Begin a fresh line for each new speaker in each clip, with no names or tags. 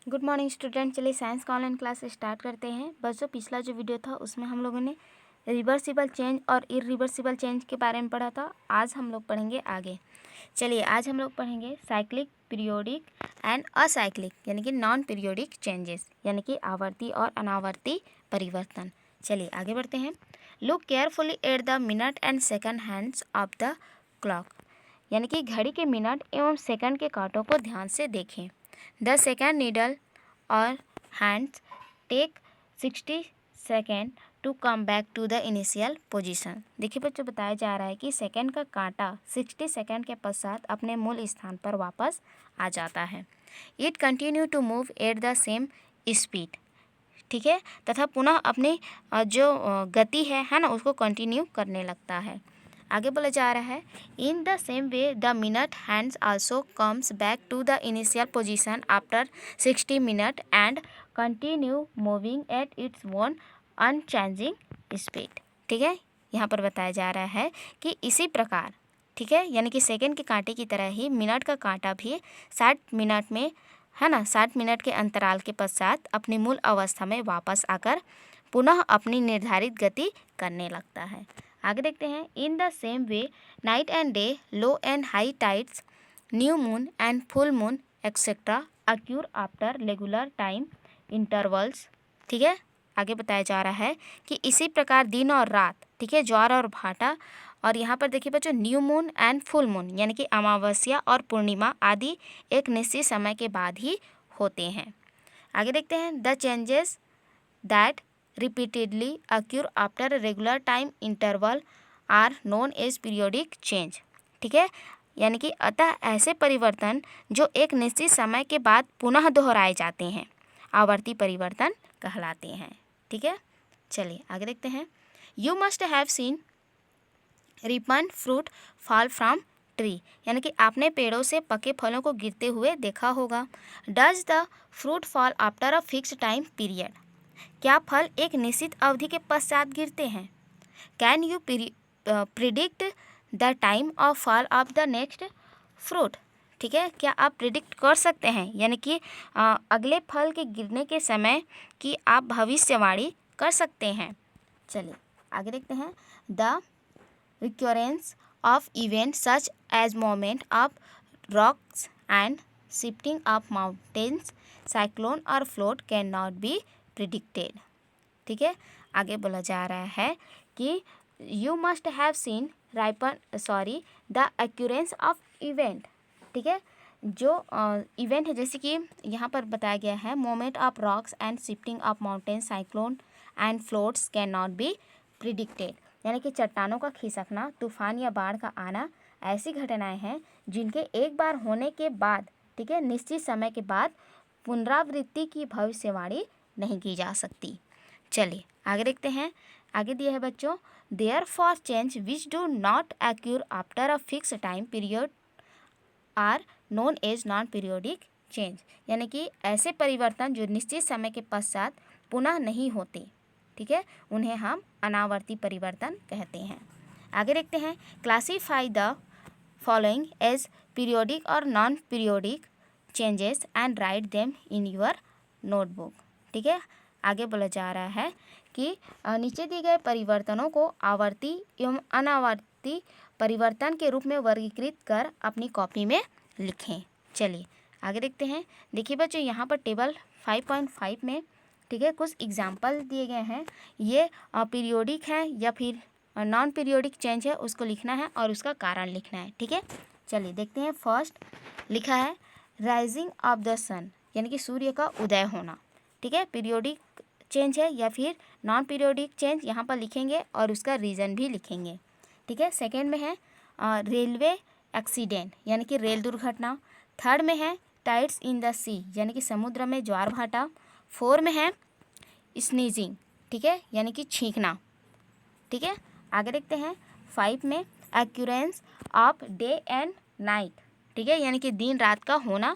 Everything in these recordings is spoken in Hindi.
Good morning student. चलिए साइंस का ऑनलाइन क्लास स्टार्ट करते हैं। बच्चों, पिछला जो वीडियो था उसमें हम लोगों ने रिवर्सिबल चेंज और इरिवर्सिबल चेंज के बारे में पढ़ा था। आज हम लोग पढ़ेंगे आगे। चलिए आज हम लोग पढ़ेंगे साइक्लिक, पीरियोडिक एंड असाइक्लिक यानी कि नॉन पीरियोडिक चेंजेस, यानी कि आवर्ती और अनावर्ती परिवर्तन। चलिए आगे बढ़ते हैं। Look carefully at the minute and second hands of the clock, यानी कि घड़ी के मिनट एवं सेकंड के कांटों को ध्यान से देखें। द सेकंड नीडल और hands take 60 second to come back to the initial position. देखिए बच्चों, बताया जा रहा है कि सेकंड का कांटा 60 सेकेंड के पश्चात अपने मूल स्थान पर वापस आ जाता है। It continue to move at the same speed, ठीक है, तथा पुनः अपनी जो गति है ना, उसको कंटिन्यू करने लगता है। आगे बोला जा रहा है, in the same way the minute hands also comes back to the initial position after 60 minute and continue moving at its own unchanging speed. ठीक है, यहाँ पर बताया जा रहा है कि इसी प्रकार, ठीक है, यानी कि सेकंड के कांटे की तरह ही मिनट का कांटा भी 60 मिनट में, है ना, 60 मिनट के अंतराल के पश्चात अपनी मूल अवस्था में वापस आकर पुनः अपनी निर्धारित गति करने लगता है। आगे देखते हैं। In the same way night and day, low and high tides, new moon and full moon etcetera occur after regular time intervals. ठीक है, आगे बताया जा रहा है कि इसी प्रकार दिन और रात, ठीक है, ज्वार और भाटा, और यहाँ पर देखिए बच्चों, new moon and full moon यानी कि अमावस्या और पूर्णिमा आदि एक निश्चित समय के बाद ही होते हैं। आगे देखते हैं। The changes that repeatedly occur after a regular time interval are known as periodic change। ठीक है, यानी कि अतः ऐसे परिवर्तन जो एक निश्चित समय के बाद पुनः दोहराए जाते हैं आवर्ती परिवर्तन कहलाते हैं। ठीक है, चलिए आगे देखते हैं। You must have scene Ripon fruit fall from tree, यानी कि आपने पेड़ों से पके फलों को गिरते हुए देखा होगा। Does the fruit fall after a fixed time period, क्या फल एक निश्चित अवधि के पश्चात गिरते हैं। Can you predict the time of fall of the next fruit, ठीक है, क्या आप प्रिडिक्ट कर सकते हैं, यानी कि अगले फल के गिरने के समय की आप भविष्यवाणी कर सकते हैं। चलिए आगे देखते हैं। The recurrence of event such as moment of rocks and shifting of mountains, cyclone और flood can not be predicted. ठीक है, आगे बोला जा रहा है कि you must have seen the occurrence of event, ठीक है, जो इवेंट है, जैसे कि यहाँ पर बताया गया है, moment of rocks and shifting of mountain, cyclone and floats can not be predicted, यानी कि चट्टानों का खिसकना, तूफान या बाढ़ का आना ऐसी घटनाएं हैं जिनके एक बार होने के बाद, ठीक है, निश्चित समय के बाद पुनरावृत्ति की भविष्यवाणी नहीं की जा सकती। चलिए आगे देखते हैं। आगे दिया है बच्चों, therefore change which do not occur after a fix time period are known as non periodic change, यानी कि ऐसे परिवर्तन जो निश्चित समय के पश्चात पुनः नहीं होते, ठीक है, उन्हें हम अनावर्ती परिवर्तन कहते हैं। आगे देखते हैं। Classify the following as periodic और non periodic changes and write them in your notebook. ठीक है, आगे बोला जा रहा है कि नीचे दिए गए परिवर्तनों को आवर्ती एवं अनावर्ती परिवर्तन के रूप में वर्गीकृत कर अपनी कॉपी में लिखें। चलिए आगे देखते हैं। देखिए बच्चों, यहाँ पर टेबल 5.5 में, ठीक है, कुछ एग्जाम्पल दिए गए हैं। ये पीरियोडिक है या फिर नॉन पीरियोडिक चेंज है, उसको लिखना है और उसका कारण लिखना है। ठीक है, चलिए देखते हैं। फर्स्ट लिखा है राइजिंग ऑफ द सन, यानी कि सूर्य का उदय होना, ठीक है, पीरियोडिक चेंज है या फिर नॉन पीरियोडिक चेंज, यहाँ पर लिखेंगे और उसका रीज़न भी लिखेंगे। ठीक है, सेकेंड में है रेलवे एक्सीडेंट, यानी कि रेल दुर्घटना। थर्ड में है टाइड्स इन द सी, यानी कि समुद्र में ज्वार भाटा। फोर में है स्नीजिंग, ठीक है, यानी कि छींकना। ठीक है, आगे देखते हैं। 5 में एक्यूरेंस ऑफ डे एंड नाइट, ठीक है, यानी कि दिन रात का होना।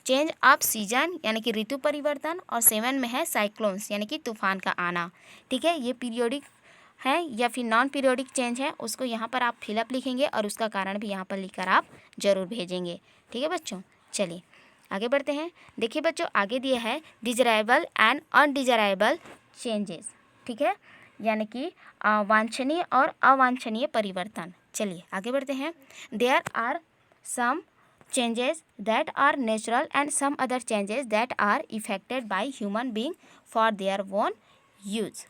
चेंज ऑफ सीजन, यानी कि ऋतु परिवर्तन। और 7 में है साइक्लोन्स, यानी कि तूफान का आना। ठीक है, ये पीरियोडिक है या फिर नॉन पीरियोडिक चेंज है, उसको यहाँ पर आप फिलअप लिखेंगे और उसका कारण भी यहाँ पर लिखकर आप जरूर भेजेंगे। ठीक है बच्चों, चलिए आगे बढ़ते हैं। देखिए बच्चों, आगे दिया है डिजायरेबल एंड अनडिजायरेबल चेंजेस, ठीक है, यानी कि वांछनीय और अवांछनीय परिवर्तन। चलिए आगे बढ़ते हैं। There are some changes that are natural and some other changes that are effected by human being for their own use,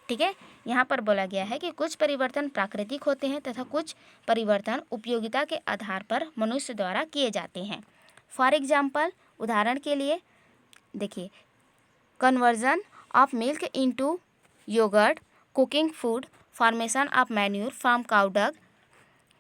ठीक है। यहाँ पर बोला गया है कि कुछ परिवर्तन प्राकृतिक होते हैं तथा कुछ परिवर्तन उपयोगिता के आधार पर मनुष्य द्वारा किए जाते हैं। फॉर एग्जाम्पल, उदाहरण के लिए देखिए, conversion of milk into yoghurt, cooking food, formation of manure from cow dung,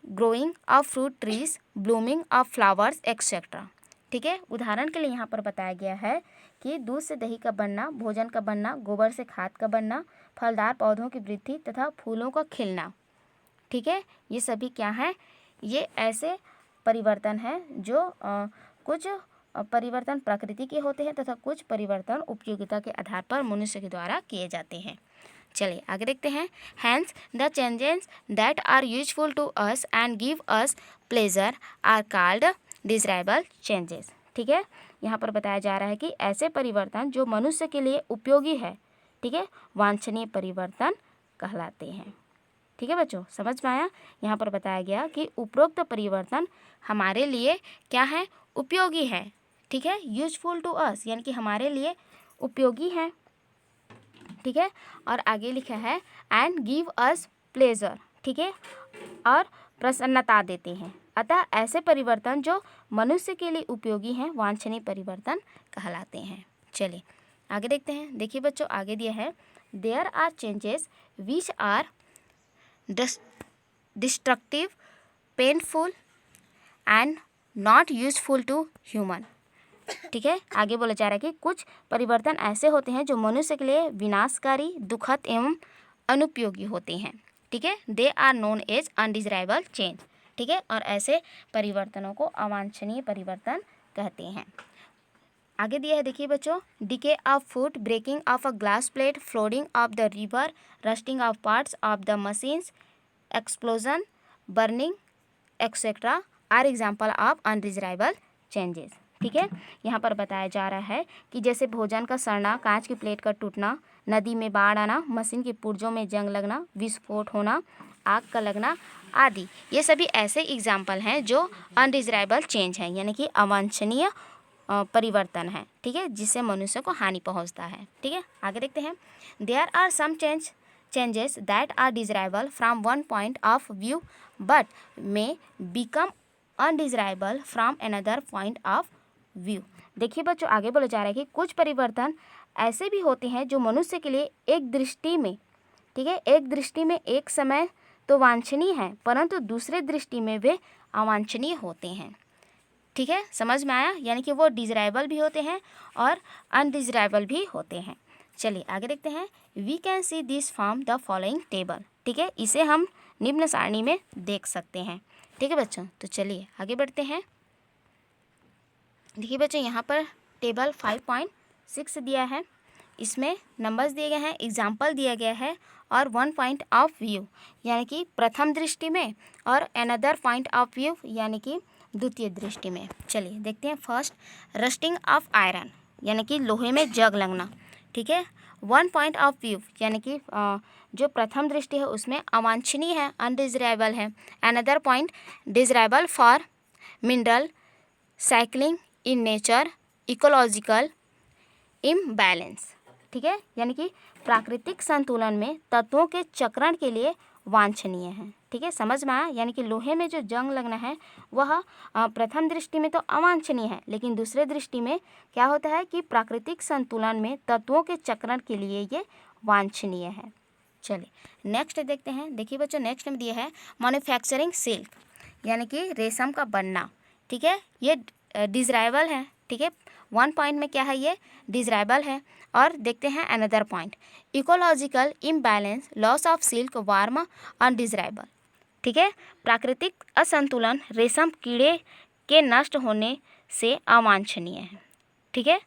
growing of fruit trees, blooming of flowers etcetera, ठीक है। उदाहरण के लिए यहाँ पर बताया गया है कि दूध से दही का बनना, भोजन का बनना, गोबर से खाद का बनना, फलदार पौधों की वृद्धि तथा फूलों का खिलना, ठीक है। ये सभी क्या हैं? ये ऐसे परिवर्तन हैं जो कुछ परिवर्तन प्रकृति के होते हैं तथा कुछ परिवर्तन उपयोगिता के आधार पर मनुष्य के द्वारा किए जाते हैं। चलिए आगे देखते हैं। Hence the changes that are useful to us and give us pleasure are called desirable changes, ठीक है। यहाँ पर बताया जा रहा है कि ऐसे परिवर्तन जो मनुष्य के लिए उपयोगी है, ठीक है, वांछनीय परिवर्तन कहलाते हैं, ठीक है बच्चों, समझ में आया। यहाँ पर बताया गया कि उपरोक्त परिवर्तन हमारे लिए क्या है? उपयोगी है, ठीक है, यूजफुल टू अस यानी कि हमारे लिए उपयोगी है, ठीक है। और आगे लिखा है एंड गिव अस प्लेजर, ठीक है, और प्रसन्नता देते हैं। अतः ऐसे परिवर्तन जो मनुष्य के लिए उपयोगी हैं वांछनीय परिवर्तन कहलाते हैं। चलिए आगे देखते हैं। देखिए बच्चों, आगे दिया है there are changes which are destructive, painful and not useful to human, ठीक है। आगे बोला जा रहा है कि कुछ परिवर्तन ऐसे होते हैं जो मनुष्य के लिए विनाशकारी, दुखद एवं अनुपयोगी होते हैं, ठीक है। They are known as undesirable change, ठीक है, और ऐसे परिवर्तनों को अवांछनीय परिवर्तन कहते हैं। आगे दिया है देखिए बच्चों, decay of food, breaking of a glass plate, flooding of the river, rusting of parts of the machines, explosion, burning etcetera are example of undesirable changes, ठीक है। यहाँ पर बताया जा रहा है कि जैसे भोजन का सड़ना, कांच की प्लेट का टूटना, नदी में बाढ़ आना, मशीन के पुर्जों में जंग लगना, विस्फोट होना, आग का लगना आदि, ये सभी ऐसे एग्जाम्पल हैं जो अनडिजायरेबल चेंज हैं, यानी कि अवांछनीय परिवर्तन है, ठीक है, जिससे मनुष्य को हानि पहुंचता है, ठीक है। आगे देखते हैं। There are some changes that are desirable from one point of view but may become undesirable from another point of view। देखिए बच्चों, आगे बोला जा रहा है कि कुछ परिवर्तन ऐसे भी होते हैं जो मनुष्य के लिए एक दृष्टि में, ठीक है, एक दृष्टि में एक समय तो वांछनीय है परंतु दूसरे दृष्टि में वे अवांछनीय होते हैं, ठीक है, समझ में आया। यानी कि वो डिजायरेबल भी होते हैं और अनडिजायरेबल भी होते हैं। चलिए आगे देखते हैं। We can see this from the following table, ठीक है, इसे हम निम्न सारणी में देख सकते हैं, ठीक है बच्चों। तो चलिए आगे बढ़ते हैं। देखिए बच्चों, यहाँ पर टेबल 5.6 दिया है, इसमें नंबर्स दिए गए हैं, एग्जाम्पल दिया गया है और वन पॉइंट ऑफ व्यू यानी कि प्रथम दृष्टि में और अनदर पॉइंट ऑफ व्यू यानी कि द्वितीय दृष्टि में। चलिए देखते हैं। फर्स्ट, रस्टिंग ऑफ आयरन यानी कि लोहे में जंग लगना, ठीक है। वन पॉइंट ऑफ व्यू यानी कि जो प्रथम दृष्टि है उसमें अवांछनीय है, अनडिजायरेबल है। Another point, desirable for mineral cycling in nature, ecological imbalance, ठीक है, यानी कि प्राकृतिक संतुलन में तत्वों के चक्रण के लिए वांछनीय है, ठीक है, समझ में आया। यानी कि लोहे में जो जंग लगना है वह प्रथम दृष्टि में तो अवांछनीय है, लेकिन दूसरे दृष्टि में क्या होता है कि प्राकृतिक संतुलन में तत्वों के चक्रण के लिए ये वांछनीय है। चलिए नेक्स्ट देखते हैं। देखिए बच्चों, नेक्स्ट में दिया है मैन्युफैक्चरिंग सिल्क यानी कि रेशम का बनना, ठीक है, ये डिजायरेबल है, ठीक है। वन पॉइंट में क्या है, ये डिजायरेबल है। और देखते हैं another point, ecological imbalance, loss of silk warm, undesirable, ठीक है, प्राकृतिक असंतुलन रेशम कीड़े के नष्ट होने से अवांछनीय है, ठीक है,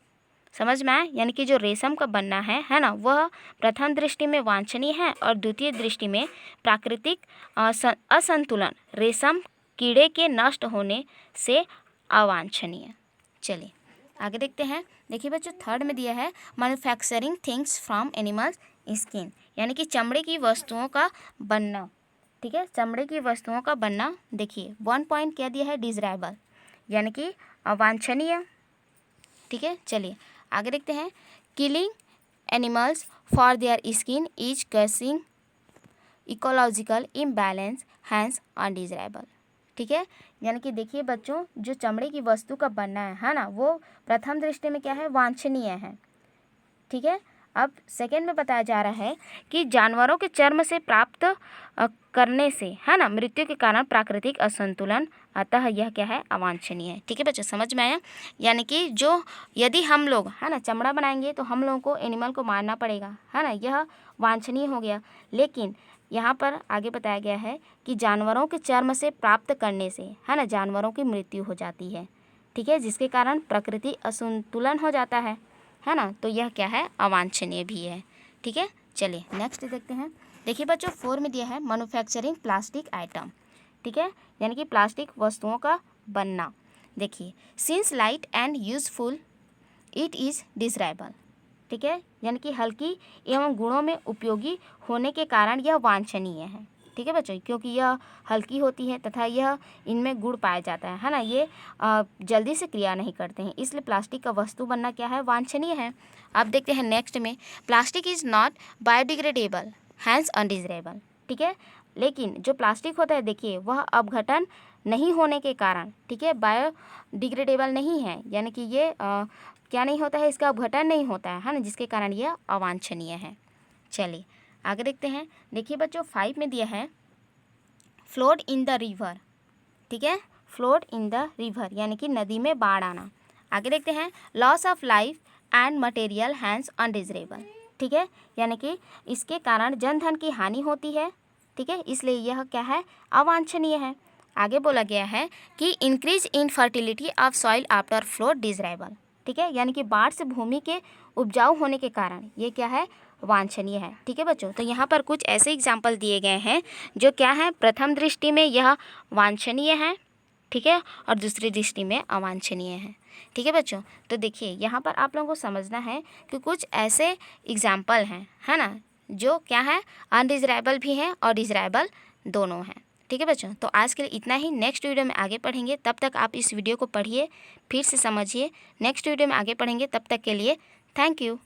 समझ में आए। यानी कि जो रेशम का बनना है ना, वह प्रथम दृष्टि में वांछनीय है और द्वितीय दृष्टि में प्राकृतिक असंतुलन रेशम कीड़े के नष्ट होने से अवांछनीय। चलिए आगे देखते हैं। देखिए बच्चों, थर्ड में दिया है manufacturing things from animals skin, यानी कि चमड़े की वस्तुओं का बनना। ठीक है, चमड़े की वस्तुओं का बनना। देखिए 1 पॉइंट क्या दिया है, डिजराइबल, यानी कि अवांछनीय। ठीक है, चलिए आगे देखते हैं। Killing animals for their skin is causing ecological imbalance hence undesirable. ठीक है, यानी कि देखिए बच्चों, जो चमड़े की वस्तु का बनना है ना, वो प्रथम दृष्टि में क्या है, वांछनीय है। ठीक है, अब सेकंड में बताया जा रहा है कि जानवरों के चर्म से प्राप्त करने से, है ना, मृत्यु के कारण प्राकृतिक असंतुलन, अतः यह क्या है, अवांछनीय है। ठीक है बच्चों, समझ में आया। यानी कि जो यदि हम लोग, है ना, चमड़ा बनाएंगे तो हम लोगों को एनिमल को मारना पड़ेगा, है ना, यह वांछनीय हो गया। लेकिन यहाँ पर आगे बताया गया है कि जानवरों के चर्म से प्राप्त करने से, है ना, जानवरों की मृत्यु हो जाती है। ठीक है, जिसके कारण प्रकृति असंतुलन हो जाता है ना, तो यह क्या है, अवांछनीय भी है। ठीक है, चलिए नेक्स्ट देखते हैं। देखिए बच्चों, 4 में दिया है मैन्युफैक्चरिंग प्लास्टिक आइटम। ठीक है, यानी कि प्लास्टिक वस्तुओं का बनना। देखिए, since light and useful it is desirable. ठीक है, यानी कि हल्की एवं गुणों में उपयोगी होने के कारण यह वांछनीय है। ठीक है बच्चों, क्योंकि यह हल्की होती है तथा यह इनमें गुण पाया जाता है ना, ये जल्दी से क्रिया नहीं करते हैं, इसलिए प्लास्टिक का वस्तु बनना क्या है, वांछनीय है। अब देखते हैं नेक्स्ट में, plastic is not biodegradable hence undesirable. ठीक है, लेकिन जो प्लास्टिक होता है, देखिए वह अपघटन नहीं होने के कारण, ठीक है, बायोडिग्रेडेबल नहीं है, यानी कि ये क्या नहीं होता है, इसका अपघटन नहीं होता है ना, जिसके कारण यह अवांछनीय है। चलिए आगे देखते हैं। देखिए बच्चों, 5 में दिया है फ्लोट इन द रिवर। ठीक है, फ्लोट इन द रिवर, यानी कि नदी में बाढ़ आना। आगे देखते हैं, loss of life and material hence undesirable. ठीक है, यानी कि इसके कारण जन धन की हानि होती है। ठीक है, इसलिए यह क्या है, अवांछनीय है। आगे बोला गया है कि increase in fertility of soil after float desirable. ठीक है, यानी कि बाढ़ से भूमि के उपजाऊ होने के कारण ये क्या है, वांछनीय है। ठीक है बच्चों, तो यहाँ पर कुछ ऐसे एग्जाम्पल दिए गए हैं जो क्या है, प्रथम दृष्टि में यह वांछनीय है, ठीक है, और दूसरी दृष्टि में अवांछनीय है। ठीक है बच्चों, तो देखिए यहाँ पर आप लोगों को समझना है कि कुछ ऐसे एग्जाम्पल हैं, है ना, जो क्या है, अनडिजराइबल भी हैं और डिजराइबल दोनों हैं। ठीक है बच्चों, तो आज के लिए इतना ही। नेक्स्ट वीडियो में आगे पढ़ेंगे, तब तक आप इस वीडियो को पढ़िए, फिर से समझिए। नेक्स्ट वीडियो में आगे पढ़ेंगे, तब तक के लिए थैंक यू।